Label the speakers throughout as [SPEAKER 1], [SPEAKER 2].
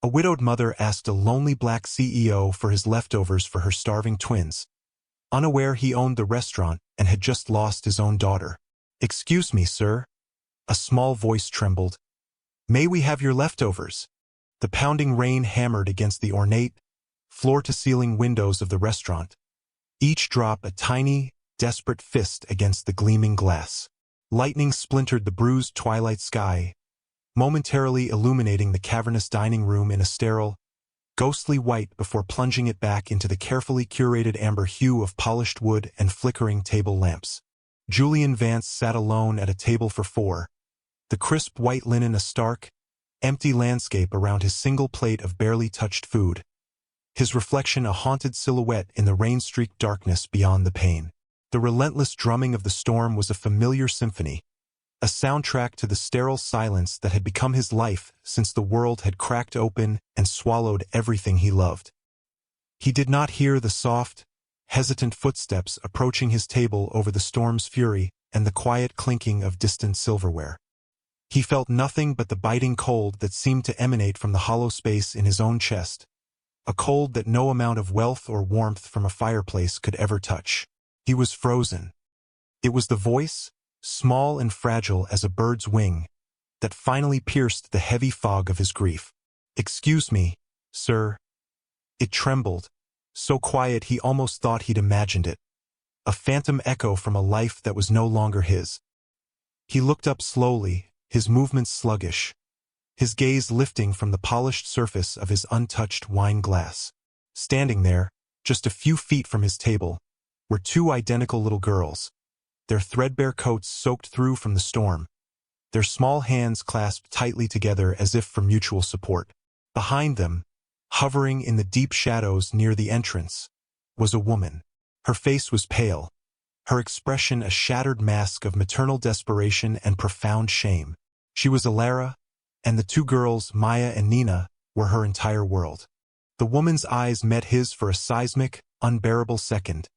[SPEAKER 1] A widowed mother asked a lonely black CEO for his leftovers for her starving twins, unaware he owned the restaurant and had just lost his own daughter. "Excuse me, sir." A small voice trembled. "May we have your leftovers?" The pounding rain hammered against the ornate, floor-to-ceiling windows of the restaurant, each drop a tiny, desperate fist against the gleaming glass. Lightning splintered the bruised twilight sky, momentarily illuminating the cavernous dining room in a sterile, ghostly white before plunging it back into the carefully curated amber hue of polished wood and flickering table lamps. Julian Vance sat alone at a table for four, the crisp white linen a stark, empty landscape around his single plate of barely touched food, his reflection a haunted silhouette in the rain-streaked darkness beyond the pane. The relentless drumming of the storm was a familiar symphony, a soundtrack to the sterile silence that had become his life since the world had cracked open and swallowed everything he loved. He did not hear the soft, hesitant footsteps approaching his table over the storm's fury and the quiet clinking of distant silverware. He felt nothing but the biting cold that seemed to emanate from the hollow space in his own chest, a cold that no amount of wealth or warmth from a fireplace could ever touch. He was frozen. It was the voice, small and fragile as a bird's wing, that finally pierced the heavy fog of his grief. "Excuse me, sir." It trembled, so quiet he almost thought he'd imagined it, a phantom echo from a life that was no longer his. He looked up slowly, his movements sluggish, his gaze lifting from the polished surface of his untouched wine glass. Standing there, just a few feet from his table, were two identical little girls, their threadbare coats soaked through from the storm, their small hands clasped tightly together as if for mutual support. Behind them, hovering in the deep shadows near the entrance, was a woman. Her face was pale, her expression a shattered mask of maternal desperation and profound shame. She was Alara, and the two girls, Maya and Nina, were her entire world. The woman's eyes met his for a seismic, unbearable second,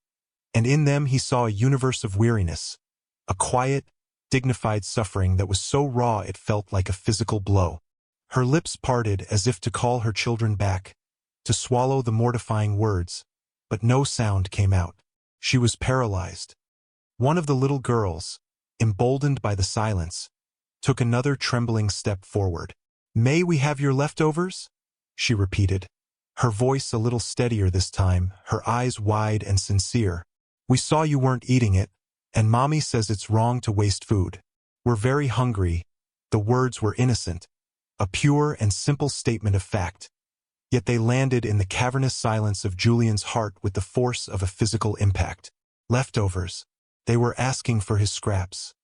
[SPEAKER 1] and in them he saw a universe of weariness, a quiet, dignified suffering that was so raw it felt like a physical blow. Her lips parted as if to call her children back, to swallow the mortifying words, but no sound came out. She was paralyzed. One of the little girls, emboldened by the silence, took another trembling step forward. "May we have your leftovers?" she repeated, her voice a little steadier this time, her eyes wide and sincere. "We saw you weren't eating it, and Mommy says it's wrong to waste food. We're very hungry." The words were innocent, a pure and simple statement of fact, yet they landed in the cavernous silence of Julian's heart with the force of a physical impact. Leftovers. They were asking for his scraps.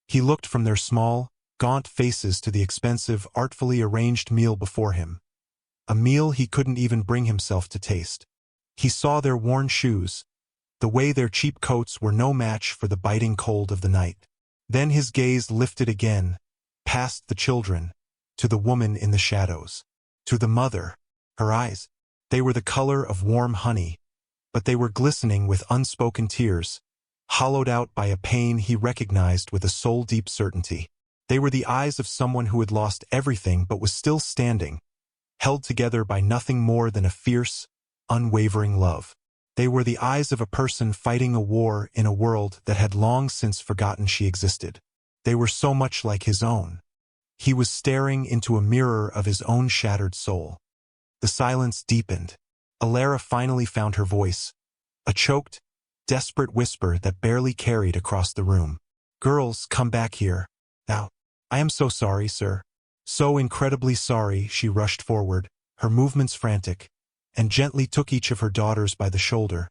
[SPEAKER 1] He looked from their small, gaunt faces to the expensive, artfully arranged meal before him, a meal he couldn't even bring himself to taste. He saw their worn shoes, the way their cheap coats were no match for the biting cold of the night. Then his gaze lifted again, past the children, to the woman in the shadows, to the mother. Her eyes, they were the color of warm honey, but they were glistening with unspoken tears, hollowed out by a pain he recognized with a soul-deep certainty. They were the eyes of someone who had lost everything but was still standing, held together by nothing more than a fierce, unwavering love. They were the eyes of a person fighting a war in a world that had long since forgotten she existed. They were so much like his own. He was staring into a mirror of his own shattered soul. The silence deepened. Alara finally found her voice, a choked, desperate whisper that barely carried across the room. "Girls, come back here. Now. I am so sorry, sir." So incredibly sorry, she rushed forward, her movements frantic, and gently took each of her daughters by the shoulder,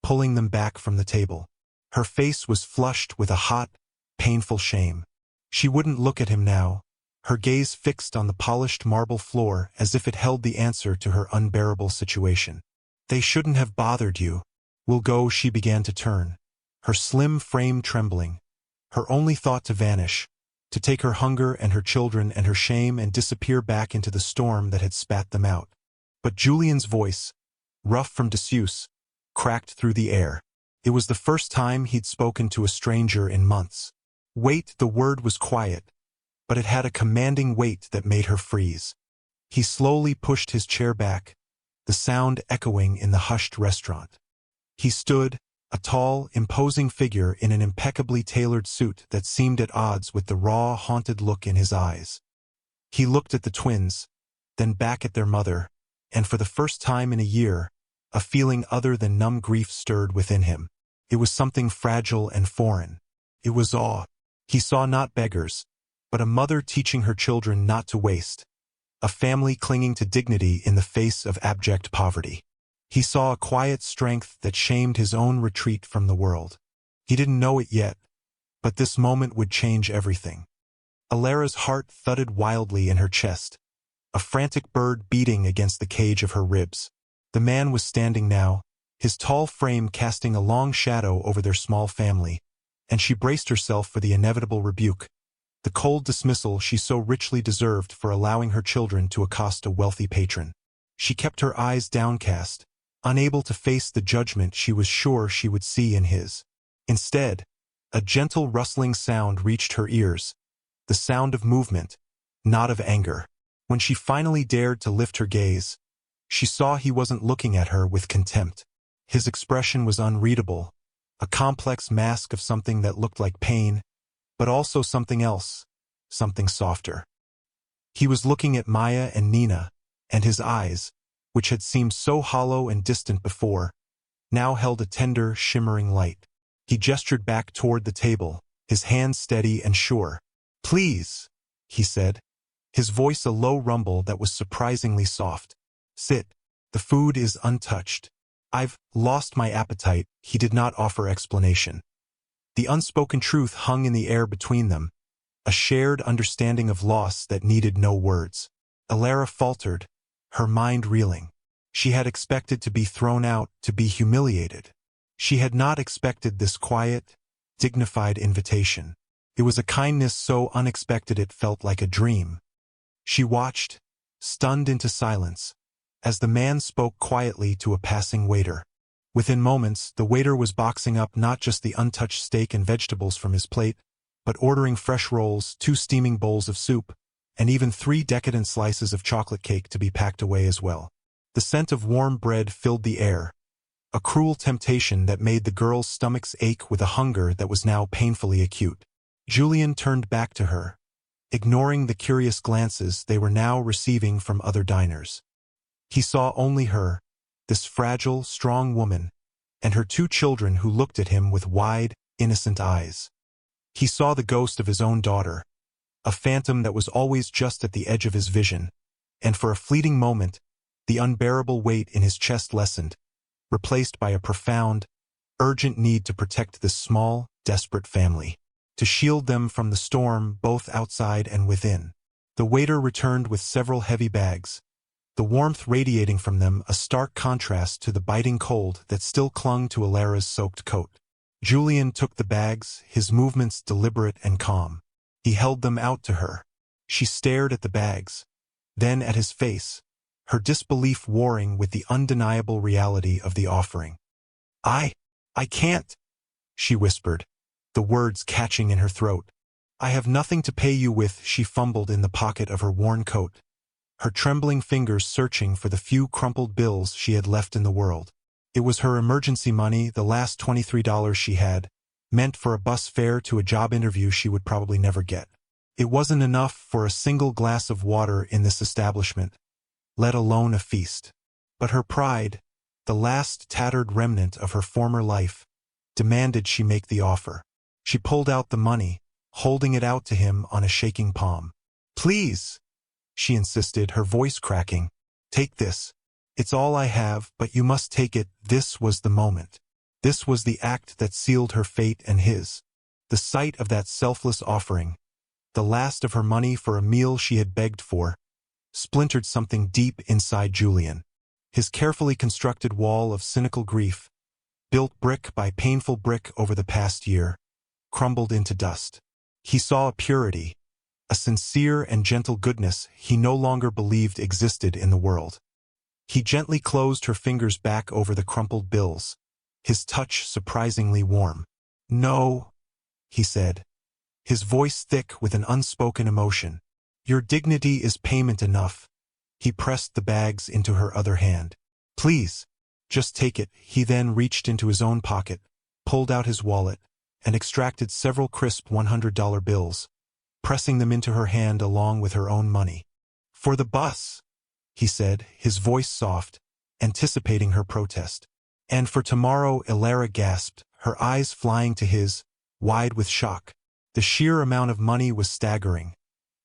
[SPEAKER 1] pulling them back from the table. Her face was flushed with a hot, painful shame. She wouldn't look at him now, her gaze fixed on the polished marble floor as if it held the answer to her unbearable situation. "They shouldn't have bothered you." "We'll go," she began to turn, her slim frame trembling, her only thought to vanish, to take her hunger and her children and her shame and disappear back into the storm that had spat them out. But Julian's voice, rough from disuse, cracked through the air. It was the first time he'd spoken to a stranger in months. "Wait." The word was quiet, but it had a commanding weight that made her freeze. He slowly pushed his chair back, the sound echoing in the hushed restaurant. He stood, a tall, imposing figure in an impeccably tailored suit that seemed at odds with the raw, haunted look in his eyes. He looked at the twins, then back at their mother, and for the first time in a year, a feeling other than numb grief stirred within him. It was something fragile and foreign. It was awe. He saw not beggars, but a mother teaching her children not to waste, a family clinging to dignity in the face of abject poverty. He saw a quiet strength that shamed his own retreat from the world. He didn't know it yet, but this moment would change everything. Alara's heart thudded wildly in her chest, a frantic bird beating against the cage of her ribs. The man was standing now, his tall frame casting a long shadow over their small family, and she braced herself for the inevitable rebuke, the cold dismissal she so richly deserved for allowing her children to accost a wealthy patron. She kept her eyes downcast, unable to face the judgment she was sure she would see in his. Instead, a gentle rustling sound reached her ears, the sound of movement, not of anger. When she finally dared to lift her gaze, she saw he wasn't looking at her with contempt. His expression was unreadable, a complex mask of something that looked like pain, but also something else, something softer. He was looking at Maya and Nina, and his eyes, which had seemed so hollow and distant before, now held a tender, shimmering light. He gestured back toward the table, his hand steady and sure. "Please," he said, his voice a low rumble that was surprisingly soft. "Sit. The food is untouched. I've lost my appetite." He did not offer explanation. The unspoken truth hung in the air between them, a shared understanding of loss that needed no words. Alara faltered, her mind reeling. She had expected to be thrown out, to be humiliated. She had not expected this quiet, dignified invitation. It was a kindness so unexpected it felt like a dream. She watched, stunned into silence, as the man spoke quietly to a passing waiter. Within moments, the waiter was boxing up not just the untouched steak and vegetables from his plate, but ordering fresh rolls, 2 steaming bowls of soup, and even 3 decadent slices of chocolate cake to be packed away as well. The scent of warm bread filled the air, a cruel temptation that made the girls' stomachs ache with a hunger that was now painfully acute. Julian turned back to her, ignoring the curious glances they were now receiving from other diners. He saw only her, this fragile, strong woman, and her 2 children who looked at him with wide, innocent eyes. He saw the ghost of his own daughter, a phantom that was always just at the edge of his vision, and for a fleeting moment, the unbearable weight in his chest lessened, replaced by a profound, urgent need to protect this small, desperate family, to shield them from the storm both outside and within. The waiter returned with several heavy bags, the warmth radiating from them a stark contrast to the biting cold that still clung to Alara's soaked coat. Julian took the bags, his movements deliberate and calm. He held them out to her. She stared at the bags, then at his face, her disbelief warring with the undeniable reality of the offering. I can't," she whispered, the words catching in her throat. "I have nothing to pay you with." She fumbled in the pocket of her worn coat, her trembling fingers searching for the few crumpled bills she had left in the world. It was her emergency money, the last $23 she had, meant for a bus fare to a job interview she would probably never get. It wasn't enough for a single glass of water in this establishment, let alone a feast. But her pride, the last tattered remnant of her former life, demanded she make the offer. She pulled out the money, holding it out to him on a shaking palm. "Please," she insisted, her voice cracking. "Take this. It's all I have, but you must take it." This was the moment. This was the act that sealed her fate and his. The sight of that selfless offering, the last of her money for a meal she had begged for, splintered something deep inside Julian. His carefully constructed wall of cynical grief, built brick by painful brick over the past year, crumbled into dust. He saw a purity, a sincere and gentle goodness he no longer believed existed in the world. He gently closed her fingers back over the crumpled bills, his touch surprisingly warm. "No," he said, his voice thick with an unspoken emotion. "Your dignity is payment enough." He pressed the bags into her other hand. "Please, just take it." He then reached into his own pocket, pulled out his wallet, and extracted several crisp $100 bills, pressing them into her hand along with her own money. "For the bus," he said, his voice soft, anticipating her protest. "And for tomorrow," Elara gasped, her eyes flying to his, wide with shock. The sheer amount of money was staggering,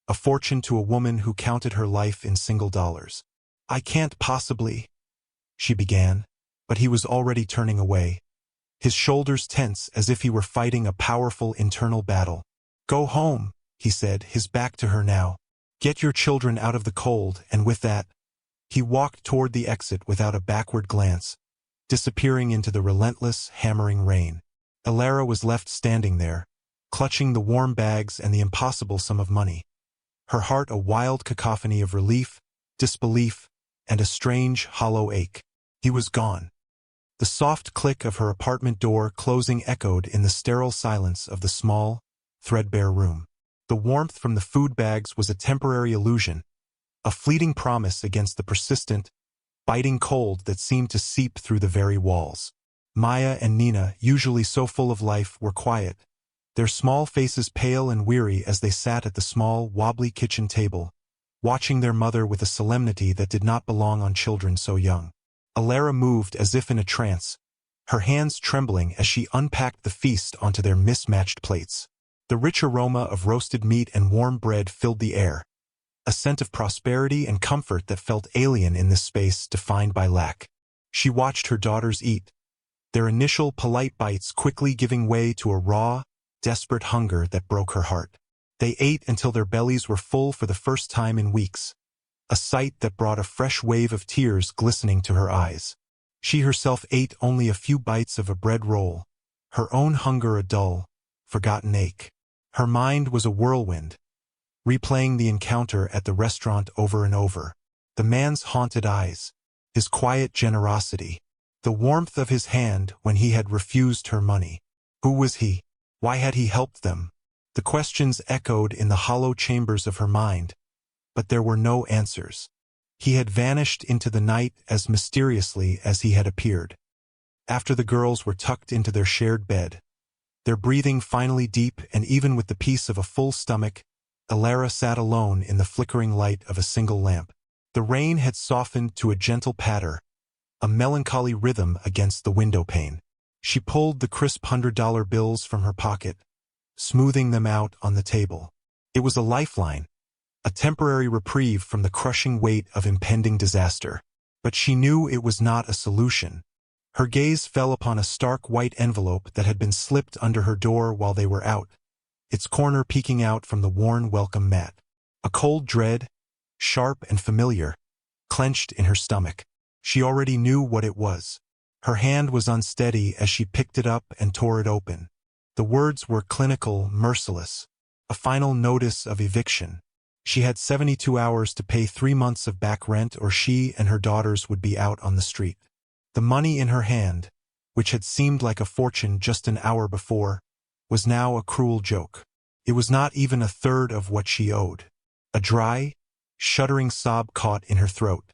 [SPEAKER 1] a fortune to a woman who counted her life in single dollars. "I can't possibly," she began, but he was already turning away, his shoulders tense as if he were fighting a powerful internal battle. "Go home," he said, his back to her now. "Get your children out of the cold," and with that, he walked toward the exit without a backward glance, disappearing into the relentless, hammering rain. Elara was left standing there, clutching the warm bags and the impossible sum of money, her heart a wild cacophony of relief, disbelief, and a strange, hollow ache. He was gone. The soft click of her apartment door closing echoed in the sterile silence of the small, threadbare room. The warmth from the food bags was a temporary illusion, a fleeting promise against the persistent, biting cold that seemed to seep through the very walls. Maya and Nina, usually so full of life, were quiet, their small faces pale and weary as they sat at the small, wobbly kitchen table, watching their mother with a solemnity that did not belong on children so young. Elara moved as if in a trance, her hands trembling as she unpacked the feast onto their mismatched plates. The rich aroma of roasted meat and warm bread filled the air, a scent of prosperity and comfort that felt alien in this space defined by lack. She watched her daughters eat, their initial polite bites quickly giving way to a raw, desperate hunger that broke her heart. They ate until their bellies were full for the first time in weeks, a sight that brought a fresh wave of tears glistening to her eyes. She herself ate only a few bites of a bread roll, her own hunger a dull, forgotten ache. Her mind was a whirlwind, replaying the encounter at the restaurant over and over. The man's haunted eyes, his quiet generosity, the warmth of his hand when he had refused her money. Who was he? Why had he helped them? The questions echoed in the hollow chambers of her mind, but there were no answers. He had vanished into the night as mysteriously as he had appeared. After the girls were tucked into their shared bed, their breathing finally deep and even with the peace of a full stomach, Elara sat alone in the flickering light of a single lamp. The rain had softened to a gentle patter, a melancholy rhythm against the window pane. She pulled the crisp $100 bills from her pocket, smoothing them out on the table. It was a lifeline, a temporary reprieve from the crushing weight of impending disaster. But she knew it was not a solution. Her gaze fell upon a stark white envelope that had been slipped under her door while they were out, its corner peeking out from the worn welcome mat. A cold dread, sharp and familiar, clenched in her stomach. She already knew what it was. Her hand was unsteady as she picked it up and tore it open. The words were clinical, merciless, a final notice of eviction. She had 72 hours to pay 3 months of back rent or she and her daughters would be out on the street. The money in her hand, which had seemed like a fortune just an hour before, was now a cruel joke. It was not even a third of what she owed. A dry, shuddering sob caught in her throat.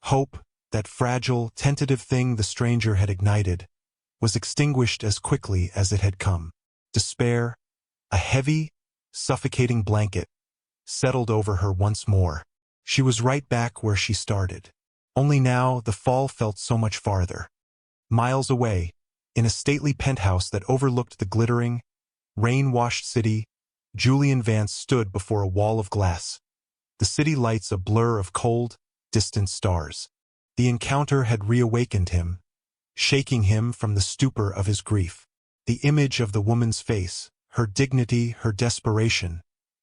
[SPEAKER 1] Hope, that fragile, tentative thing the stranger had ignited, was extinguished as quickly as it had come. Despair, a heavy, suffocating blanket, settled over her once more. She was right back where she started. Only now the fall felt so much farther. Miles away, in a stately penthouse that overlooked the glittering, rain-washed city, Julian Vance stood before a wall of glass, the city lights a blur of cold, distant stars. The encounter had reawakened him, shaking him from the stupor of his grief. The image of the woman's face, her dignity, her desperation,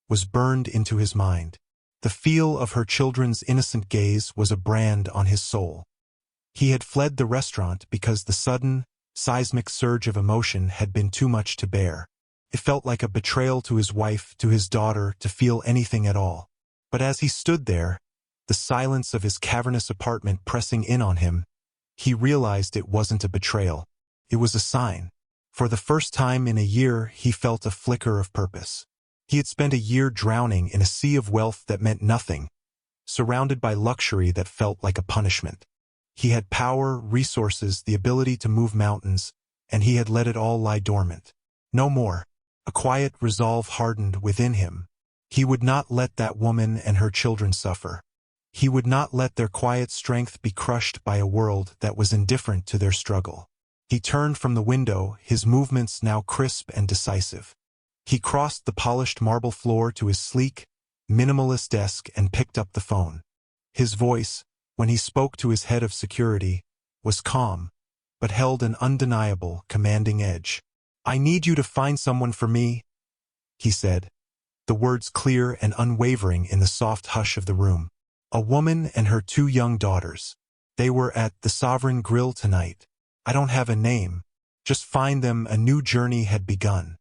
[SPEAKER 1] was burned into his mind. The feel of her children's innocent gaze was a brand on his soul. He had fled the restaurant because the sudden, seismic surge of emotion had been too much to bear. It felt like a betrayal to his wife, to his daughter, to feel anything at all. But as he stood there, the silence of his cavernous apartment pressing in on him, he realized it wasn't a betrayal. It was a sign. For the first time in a year, he felt a flicker of purpose. He had spent a year drowning in a sea of wealth that meant nothing, surrounded by luxury that felt like a punishment. He had power, resources, the ability to move mountains, and he had let it all lie dormant. No more. A quiet resolve hardened within him. He would not let that woman and her children suffer. He would not let their quiet strength be crushed by a world that was indifferent to their struggle. He turned from the window, his movements now crisp and decisive. He crossed the polished marble floor to his sleek, minimalist desk and picked up the phone. His voice, when he spoke to his head of security, was calm, but held an undeniable, commanding edge. "I need you to find someone for me," he said, the words clear and unwavering in the soft hush of the room. "A woman and her 2 young daughters. They were at the Sovereign Grill tonight. I don't have a name. Just find them. A new journey had begun."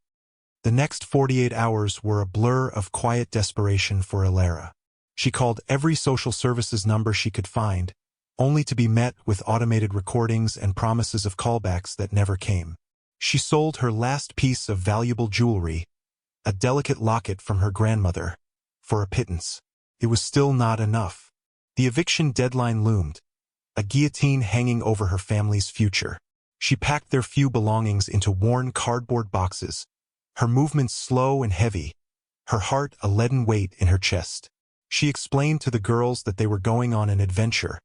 [SPEAKER 1] The next 48 hours were a blur of quiet desperation for Alara. She called every social services number she could find, only to be met with automated recordings and promises of callbacks that never came. She sold her last piece of valuable jewelry, a delicate locket from her grandmother, for a pittance. It was still not enough. The eviction deadline loomed, a guillotine hanging over her family's future. She packed their few belongings into worn cardboard boxes, her movements slow and heavy, her heart a leaden weight in her chest. She explained to the girls that they were going on an adventure,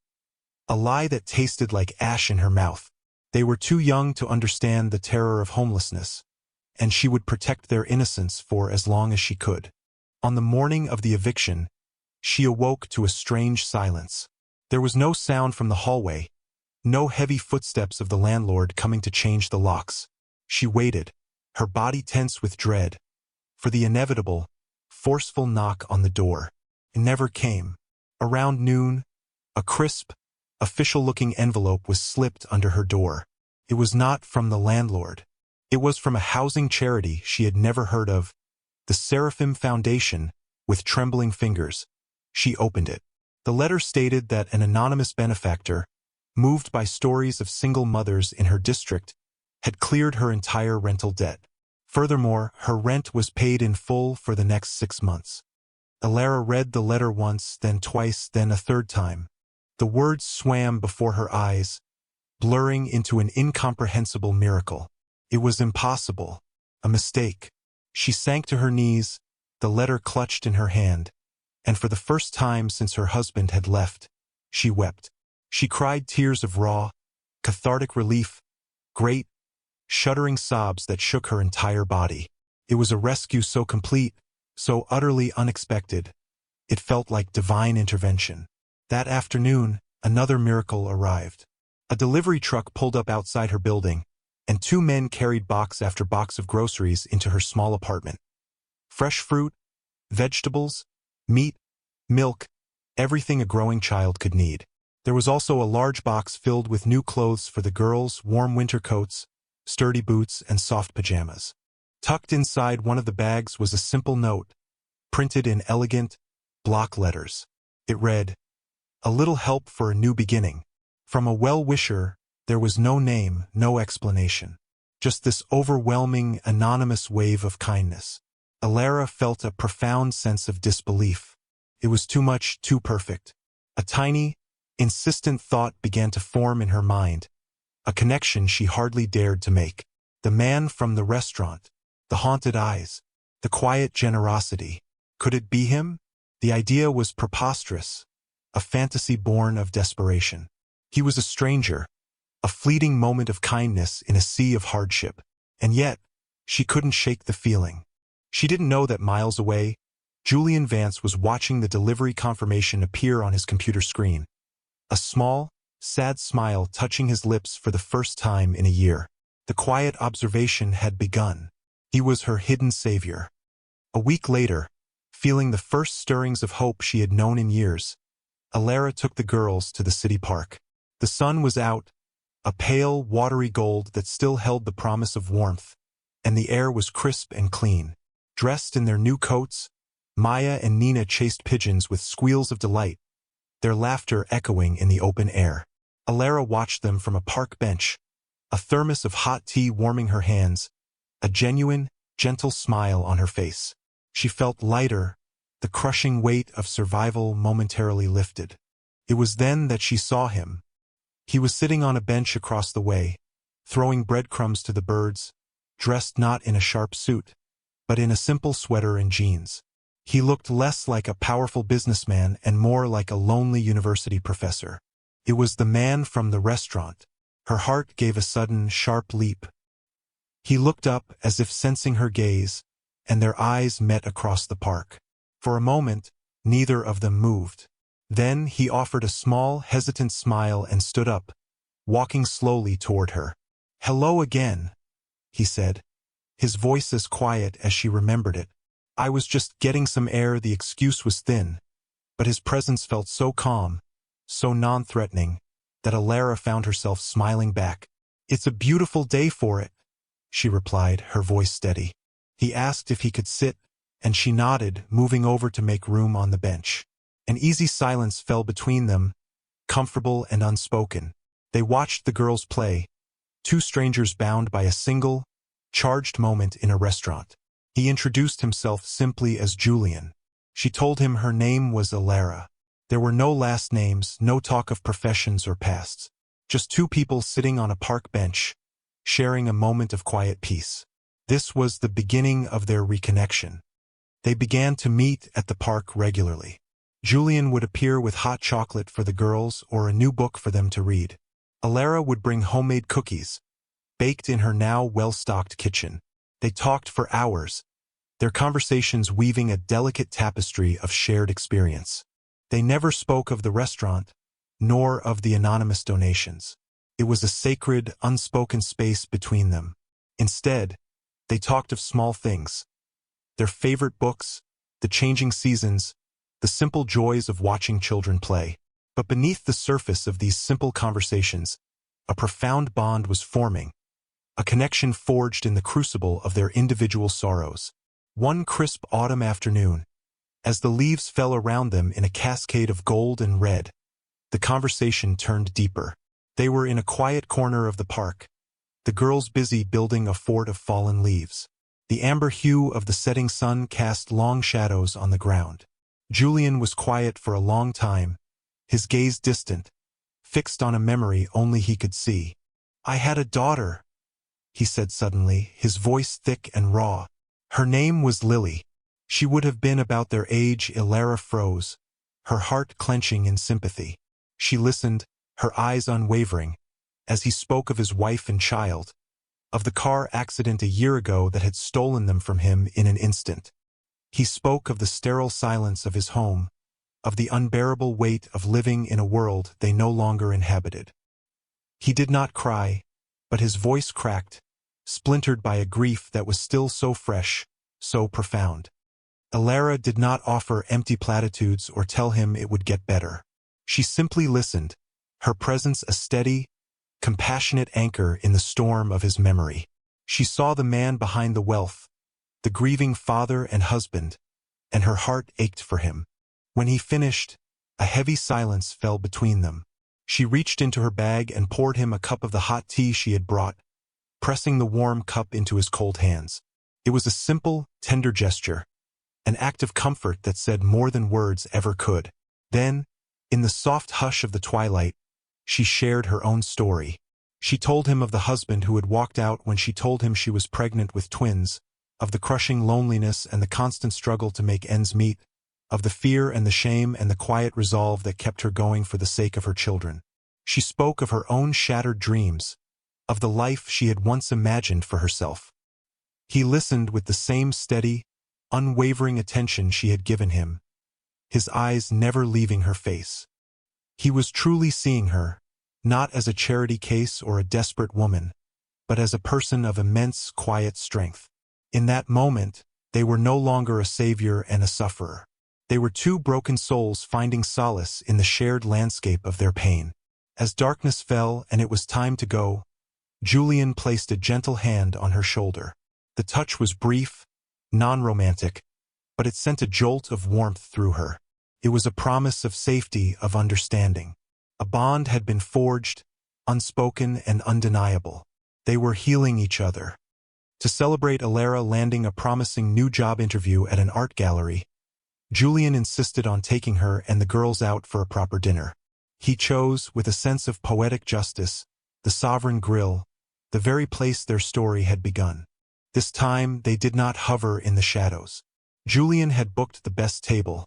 [SPEAKER 1] a lie that tasted like ash in her mouth. They were too young to understand the terror of homelessness, and she would protect their innocence for as long as she could. On the morning of the eviction, she awoke to a strange silence. There was no sound from the hallway, no heavy footsteps of the landlord coming to change the locks. She waited, her body tense with dread, for the inevitable, forceful knock on the door. It never came. Around noon, a crisp, official-looking envelope was slipped under her door. It was not from the landlord. It was from a housing charity she had never heard of, the Seraphim Foundation. With trembling fingers, she opened it. The letter stated that an anonymous benefactor, moved by stories of single mothers in her district, had cleared her entire rental debt. Furthermore, her rent was paid in full for the next 6 months. Alara read the letter once, then twice, then a third time. The words swam before her eyes, blurring into an incomprehensible miracle. It was impossible. A mistake. She sank to her knees, the letter clutched in her hand, and for the first time since her husband had left, she wept. She cried tears of raw, cathartic relief, great, shuddering sobs that shook her entire body. It was a rescue so complete, so utterly unexpected. It felt like divine intervention. That afternoon, another miracle arrived. A delivery truck pulled up outside her building, and 2 men carried box after box of groceries into her small apartment. Fresh fruit, vegetables, meat, milk, everything a growing child could need. There was also a large box filled with new clothes for the girls, warm winter coats, sturdy boots, and soft pajamas. Tucked inside one of the bags was a simple note, printed in elegant, block letters. It read, "A little help for a new beginning." From a well-wisher, there was no name, no explanation. Just this overwhelming, anonymous wave of kindness. Alara felt a profound sense of disbelief. It was too much, too perfect. A tiny, insistent thought began to form in her mind, a connection she hardly dared to make. The man from the restaurant, the haunted eyes, the quiet generosity. Could it be him? The idea was preposterous, a fantasy born of desperation. He was a stranger, a fleeting moment of kindness in a sea of hardship. And yet, she couldn't shake the feeling. She didn't know that miles away, Julian Vance was watching the delivery confirmation appear on his computer screen. A small, sad smile touching his lips for the first time in a year. The quiet observation had begun. He was her hidden savior. A week later, feeling the first stirrings of hope she had known in years, Alara took the girls to the city park. The sun was out, a pale, watery gold that still held the promise of warmth, and the air was crisp and clean. Dressed in their new coats, Maya and Nina chased pigeons with squeals of delight, their laughter echoing in the open air. Alara watched them from a park bench, a thermos of hot tea warming her hands, a genuine, gentle smile on her face. She felt lighter, The crushing weight of survival momentarily lifted. It was then that she saw him. He was sitting on a bench across the way, throwing breadcrumbs to the birds, dressed not in a sharp suit, but in a simple sweater and jeans. He looked less like a powerful businessman and more like a lonely university professor. It was the man from the restaurant. Her heart gave a sudden, sharp leap. He looked up as if sensing her gaze, and their eyes met across the park. For a moment, neither of them moved. Then he offered a small, hesitant smile and stood up, walking slowly toward her. "Hello again," he said, his voice as quiet as she remembered it. "I was just getting some air." The excuse was thin, but his presence felt so calm, so non-threatening, that Alara found herself smiling back. "It's a beautiful day for it," she replied, her voice steady. He asked if he could sit, and she nodded, moving over to make room on the bench. An easy silence fell between them, comfortable and unspoken. They watched the girls play, two strangers bound by a single, charged moment in a restaurant. He introduced himself simply as Julian. She told him her name was Alara. There were no last names, no talk of professions or pasts. Just two people sitting on a park bench, sharing a moment of quiet peace. This was the beginning of their reconnection. They began to meet at the park regularly. Julian would appear with hot chocolate for the girls or a new book for them to read. Alara would bring homemade cookies, baked in her now well-stocked kitchen. They talked for hours, their conversations weaving a delicate tapestry of shared experience. They never spoke of the restaurant, nor of the anonymous donations. It was a sacred, unspoken space between them. Instead, they talked of small things, their favorite books, the changing seasons, the simple joys of watching children play. But beneath the surface of these simple conversations, a profound bond was forming, a connection forged in the crucible of their individual sorrows. One crisp autumn afternoon, as the leaves fell around them in a cascade of gold and red, the conversation turned deeper. They were in a quiet corner of the park, the girls busy building a fort of fallen leaves. The amber hue of the setting sun cast long shadows on the ground. Julian was quiet for a long time, his gaze distant, fixed on a memory only he could see. "I had a daughter," he said suddenly, his voice thick and raw. "Her name was Lily." She would have been about their age. Alara froze, her heart clenching in sympathy. She listened, her eyes unwavering, as he spoke of his wife and child, of the car accident a year ago that had stolen them from him in an instant. He spoke of the sterile silence of his home, of the unbearable weight of living in a world they no longer inhabited. He did not cry, but his voice cracked, splintered by a grief that was still so fresh, so profound. Alara did not offer empty platitudes or tell him it would get better. She simply listened, her presence a steady, compassionate anchor in the storm of his memory. She saw the man behind the wealth, the grieving father and husband, and her heart ached for him. When he finished, a heavy silence fell between them. She reached into her bag and poured him a cup of the hot tea she had brought, pressing the warm cup into his cold hands. It was a simple, tender gesture, an act of comfort that said more than words ever could. Then, in the soft hush of the twilight, she shared her own story. She told him of the husband who had walked out when she told him she was pregnant with twins, of the crushing loneliness and the constant struggle to make ends meet, of the fear and the shame and the quiet resolve that kept her going for the sake of her children. She spoke of her own shattered dreams, of the life she had once imagined for herself. He listened with the same steady, unwavering attention she had given him, his eyes never leaving her face. He was truly seeing her, not as a charity case or a desperate woman, but as a person of immense, quiet strength. In that moment, they were no longer a savior and a sufferer. They were two broken souls finding solace in the shared landscape of their pain. As darkness fell and it was time to go, Julian placed a gentle hand on her shoulder. The touch was brief, non-romantic, but it sent a jolt of warmth through her. It was a promise of safety, of understanding. A bond had been forged, unspoken and undeniable. They were healing each other. To celebrate Alara landing a promising new job interview at an art gallery, Julian insisted on taking her and the girls out for a proper dinner. He chose, with a sense of poetic justice, the Sovereign Grill, the very place their story had begun. This time they did not hover in the shadows. Julian had booked the best table,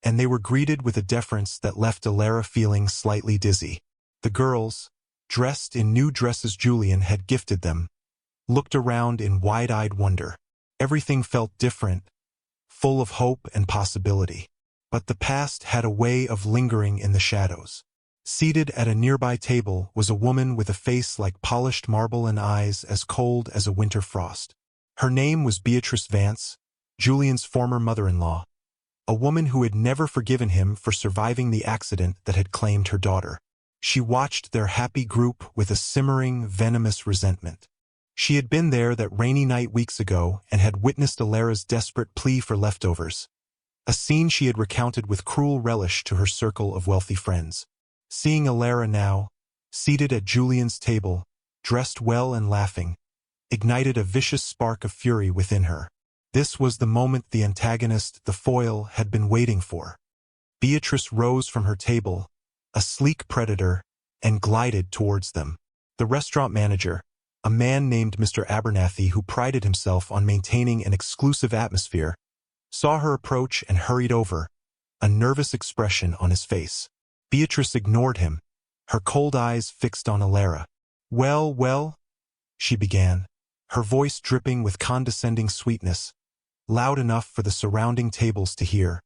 [SPEAKER 1] and they were greeted with a deference that left Alara feeling slightly dizzy. The girls, dressed in new dresses Julian had gifted them, looked around in wide-eyed wonder. Everything felt different, full of hope and possibility. But the past had a way of lingering in the shadows. Seated at a nearby table was a woman with a face like polished marble and eyes as cold as a winter frost. Her name was Beatrice Vance, Julian's former mother-in-law, a woman who had never forgiven him for surviving the accident that had claimed her daughter. She watched their happy group with a simmering, venomous resentment. She had been there that rainy night weeks ago and had witnessed Alara's desperate plea for leftovers, a scene she had recounted with cruel relish to her circle of wealthy friends. Seeing Alara now, seated at Julian's table, dressed well and laughing, ignited a vicious spark of fury within her. This was the moment the antagonist, the foil, had been waiting for. Beatrice rose from her table, a sleek predator, and glided towards them. The restaurant manager, a man named Mr. Abernathy who prided himself on maintaining an exclusive atmosphere, saw her approach and hurried over, a nervous expression on his face. Beatrice ignored him, her cold eyes fixed on Alara. "Well, well," she began, her voice dripping with condescending sweetness, loud enough for the surrounding tables to hear.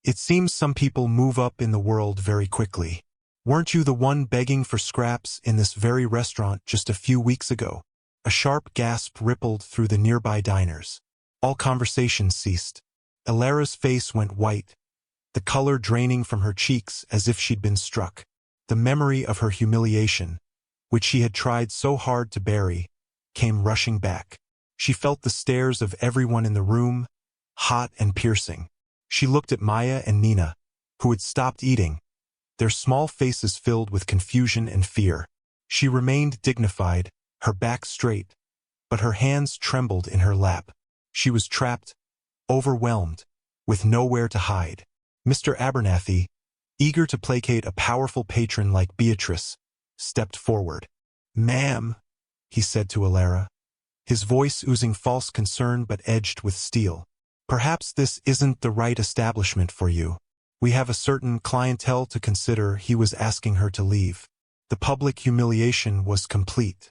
[SPEAKER 1] "It seems some people move up in the world very quickly. Weren't you the one begging for scraps in this very restaurant just a few weeks ago?" A sharp gasp rippled through the nearby diners. All conversation ceased. Alara's face went white, the color draining from her cheeks as if she'd been struck. The memory of her humiliation, which she had tried so hard to bury, came rushing back. She felt the stares of everyone in the room, hot and piercing. She looked at Maya and Nina, who had stopped eating, their small faces filled with confusion and fear. She remained dignified, her back straight, but her hands trembled in her lap. She was trapped, overwhelmed, with nowhere to hide. Mr. Abernathy, eager to placate a powerful patron like Beatrice, stepped forward. "Ma'am," he said to Alara, his voice oozing false concern but edged with steel. "Perhaps this isn't the right establishment for you. We have a certain clientele to consider." He was asking her to leave. The public humiliation was complete.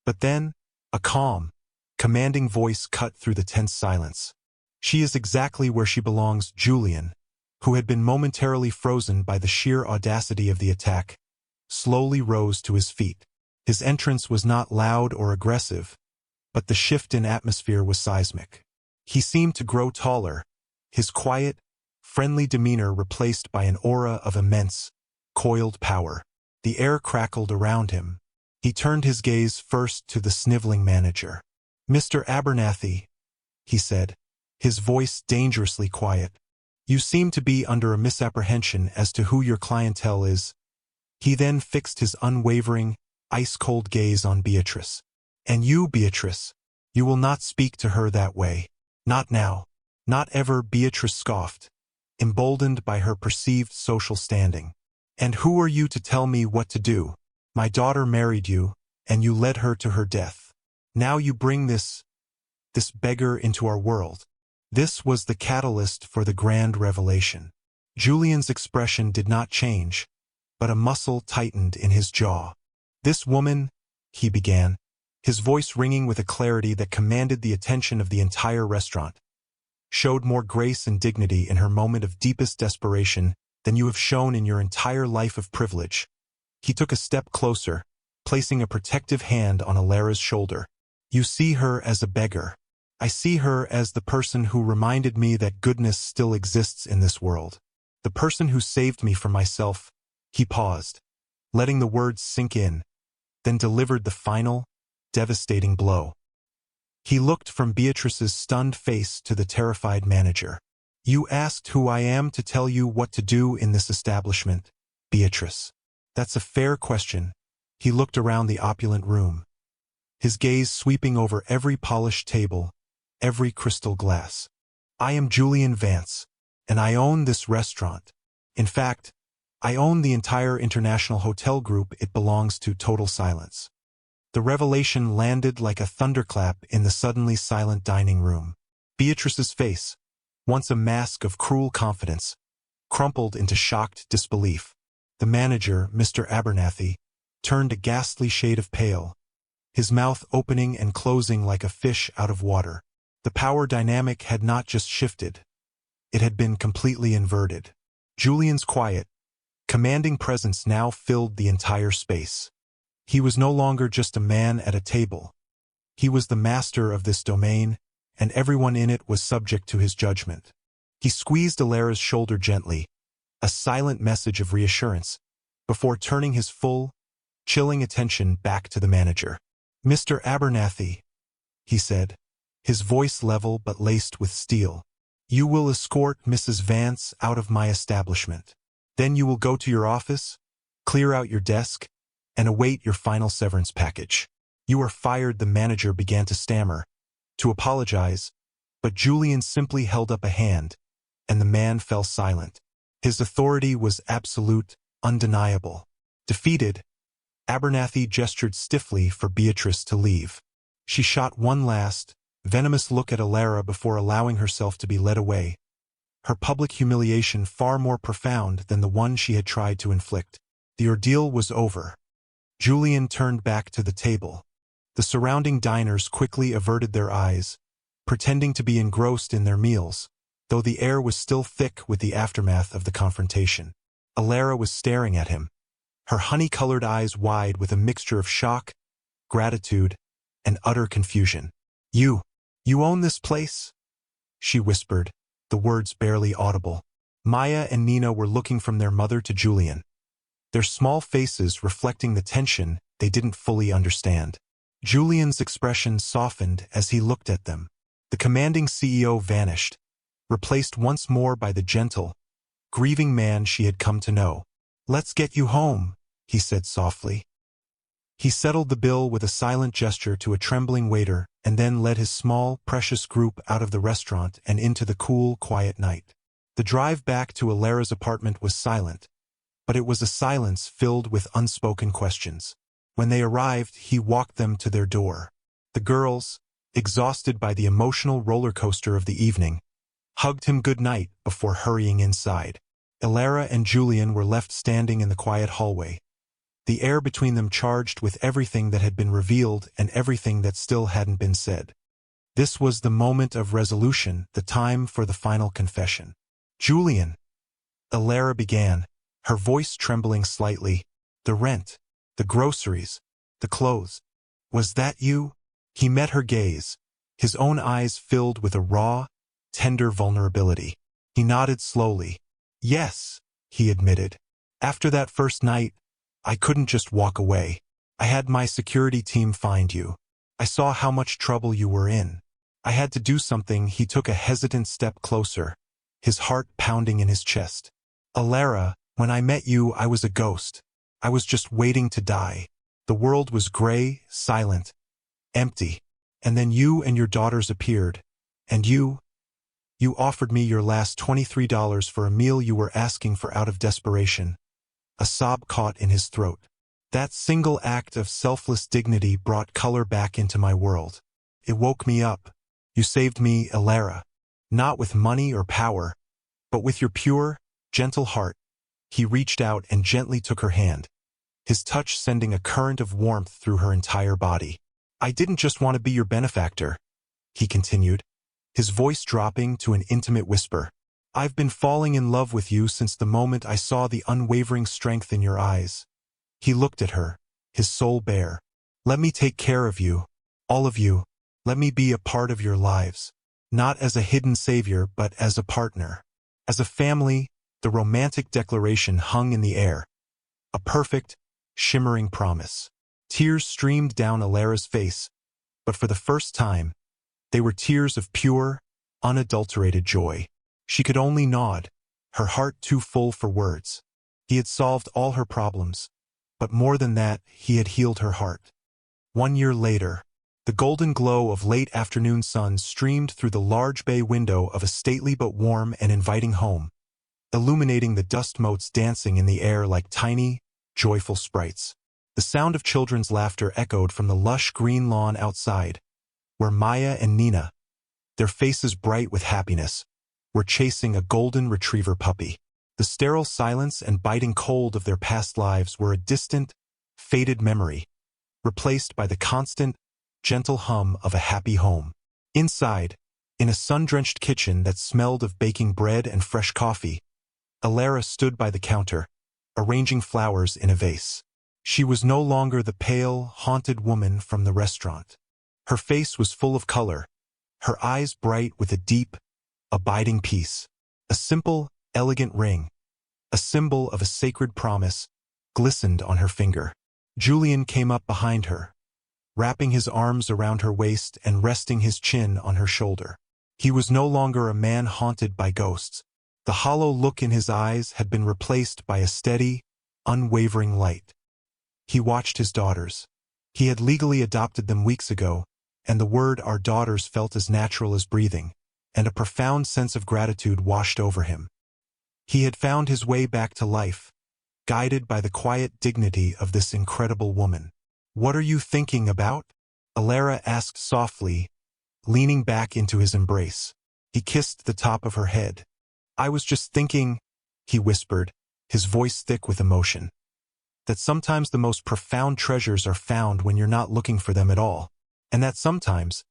[SPEAKER 1] But then, a calm, commanding voice cut through the tense silence. "She is exactly where she belongs." Julian, who had been momentarily frozen by the sheer audacity of the attack, slowly rose to his feet. His entrance was not loud or aggressive, but the shift in atmosphere was seismic. He seemed to grow taller, his quiet, friendly demeanor replaced by an aura of immense, coiled power. The air crackled around him. He turned his gaze first to the sniveling manager. "Mr. Abernathy," he said, his voice dangerously quiet, "you seem to be under a misapprehension as to who your clientele is." He then fixed his unwavering, ice-cold gaze on Beatrice. "And you, Beatrice, you will not speak to her that way. Not now. Not ever." Beatrice scoffed, emboldened by her perceived social standing. "And who are you to tell me what to do? My daughter married you, and you led her to her death. Now you bring this beggar into our world." This was the catalyst for the grand revelation. Julian's expression did not change, but a muscle tightened in his jaw. "This woman," he began, his voice ringing with a clarity that commanded the attention of the entire restaurant, "showed more grace and dignity in her moment of deepest desperation than you have shown in your entire life of privilege." He took a step closer, placing a protective hand on Alara's shoulder. "You see her as a beggar. I see her as the person who reminded me that goodness still exists in this world. The person who saved me from myself." He paused, letting the words sink in, then delivered the final, devastating blow. He looked from Beatrice's stunned face to the terrified manager. "You asked who I am to tell you what to do in this establishment, Beatrice. That's a fair question." He looked around the opulent room, his gaze sweeping over every polished table, every crystal glass. "I am Julian Vance, And I own this restaurant. In fact, I own the entire international hotel group it belongs to. Total silence. The revelation landed like a thunderclap in the suddenly silent dining room. Beatrice's face, once a mask of cruel confidence, crumpled into shocked disbelief. The manager, Mr. Abernathy, turned a ghastly shade of pale, his mouth opening and closing like a fish out of water. The power dynamic had not just shifted, it had been completely inverted. Julian's quiet, commanding presence now filled the entire space. He was no longer just a man at a table. He was the master of this domain, and everyone in it was subject to his judgment. He squeezed Alara's shoulder gently, a silent message of reassurance, before turning his full, chilling attention back to the manager. "Mr. Abernathy," he said, his voice level but laced with steel, "you will escort Mrs. Vance out of my establishment. Then you will go to your office, clear out your desk, and await your final severance package. You are fired." The manager began to stammer, to apologize, but Julian simply held up a hand, and the man fell silent. His authority was absolute, undeniable. Defeated, Abernathy gestured stiffly for Beatrice to leave. She shot one last, venomous look at Alara before allowing herself to be led away, her public humiliation far more profound than the one she had tried to inflict. The ordeal was over. Julian turned back to the table. The surrounding diners quickly averted their eyes, pretending to be engrossed in their meals, though the air was still thick with the aftermath of the confrontation. Alara was staring at him, her honey-colored eyes wide with a mixture of shock, gratitude, and utter confusion. You own this place?" she whispered, the words barely audible. Maya and Nina were looking from their mother to Julian, their small faces reflecting the tension they didn't fully understand. Julian's expression softened as he looked at them. The commanding CEO vanished, replaced once more by the gentle, grieving man she had come to know. "Let's get you home," he said softly. He settled the bill with a silent gesture to a trembling waiter and then led his small, precious group out of the restaurant and into the cool, quiet night. The drive back to Alara's apartment was silent, but it was a silence filled with unspoken questions. When they arrived, he walked them to their door. The girls, exhausted by the emotional roller coaster of the evening, hugged him good night before hurrying inside. Alara and Julian were left standing in the quiet hallway, the air between them charged with everything that had been revealed and everything that still hadn't been said. This was the moment of resolution, the time for the final confession. "Julian," Alara began, her voice trembling slightly, "the rent, the groceries, the clothes. Was that you?" He met her gaze, his own eyes filled with a raw, tender vulnerability. He nodded slowly. "Yes," he admitted. "After that first night, I couldn't just walk away. I had my security team find you. I saw how much trouble you were in. I had to do something." He took a hesitant step closer, his heart pounding in his chest. "Alara, when I met you, I was a ghost. I was just waiting to die. The world was gray, silent, empty. And then you and your daughters appeared. And you offered me your last $23 for a meal you were asking for out of desperation." A sob caught in his throat. "That single act of selfless dignity brought color back into my world. It woke me up. You saved me, Alara. Not with money or power, but with your pure, gentle heart." He reached out and gently took her hand, his touch sending a current of warmth through her entire body. "I didn't just want to be your benefactor," he continued, his voice dropping to an intimate whisper. "I've been falling in love with you since the moment I saw the unwavering strength in your eyes." He looked at her, his soul bare. "Let me take care of you, all of you. Let me be a part of your lives. Not as a hidden savior, but as a partner. As a family." The romantic declaration hung in the air, a perfect, shimmering promise. Tears streamed down Alara's face, but for the first time, they were tears of pure, unadulterated joy. She could only nod, her heart too full for words. He had solved all her problems, but more than that, he had healed her heart. 1 year later, The golden glow of late afternoon sun streamed through the large bay window of a stately but warm and inviting home, illuminating the dust motes dancing in the air like tiny, joyful sprites. The sound of children's laughter echoed from the lush green lawn outside, where Maya and Nina, their faces bright with happiness, were chasing a golden retriever puppy. The sterile silence and biting cold of their past lives were a distant, faded memory, replaced by the constant, gentle hum of a happy home. Inside, in a sun-drenched kitchen that smelled of baking bread and fresh coffee, Alara stood by the counter, arranging flowers in a vase. She was no longer the pale, haunted woman from the restaurant. Her face was full of color, her eyes bright with a deep, abiding peace. A simple, elegant ring, a symbol of a sacred promise, glistened on her finger. Julian came up behind her, wrapping his arms around her waist and resting his chin on her shoulder. He was no longer a man haunted by ghosts. The hollow look in his eyes had been replaced by a steady, unwavering light. He watched his daughters. He had legally adopted them weeks ago, and the word "our daughters" felt as natural as breathing, and a profound sense of gratitude washed over him. He had found his way back to life, guided by the quiet dignity of this incredible woman. "What are you thinking about?" Alara asked softly, leaning back into his embrace. He kissed the top of her head. "I was just thinking," he whispered, his voice thick with emotion, "that sometimes the most profound treasures are found when you're not looking for them at all, and that sometimes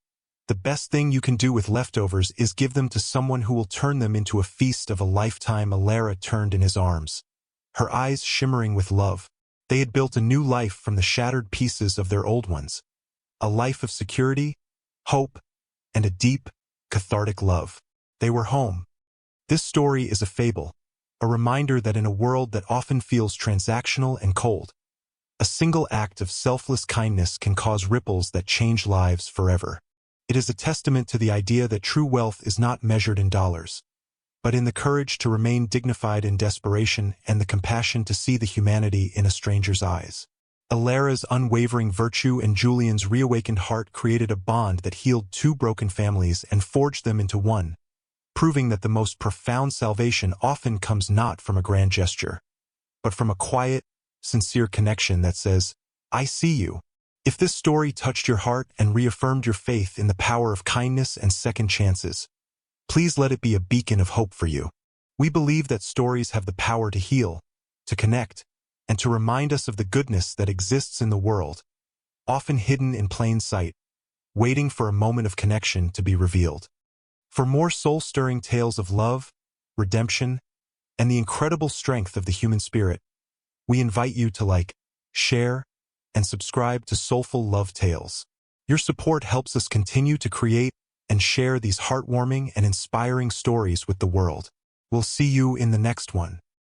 [SPEAKER 1] the best thing you can do with leftovers is give them to someone who will turn them into a feast of a lifetime." Alara turned in his arms, her eyes shimmering with love. They had built a new life from the shattered pieces of their old ones, a life of security, hope, and a deep, cathartic love. They were home. This story is a fable, a reminder that in a world that often feels transactional and cold, a single act of selfless kindness can cause ripples that change lives forever. It is a testament to the idea that true wealth is not measured in dollars, but in the courage to remain dignified in desperation and the compassion to see the humanity in a stranger's eyes. Alara's unwavering virtue and Julian's reawakened heart created a bond that healed two broken families and forged them into one, proving that the most profound salvation often comes not from a grand gesture, but from a quiet, sincere connection that says, "I see you." If this story touched your heart and reaffirmed your faith in the power of kindness and second chances, please let it be a beacon of hope for you. We believe that stories have the power to heal, to connect, and to remind us of the goodness that exists in the world, often hidden in plain sight, waiting for a moment of connection to be revealed. For more soul-stirring tales of love, redemption, and the incredible strength of the human spirit, we invite you to like, share, and subscribe to Soulful Love Tales. Your support helps us continue to create and share these heartwarming and inspiring stories with the world. We'll see you in the next one.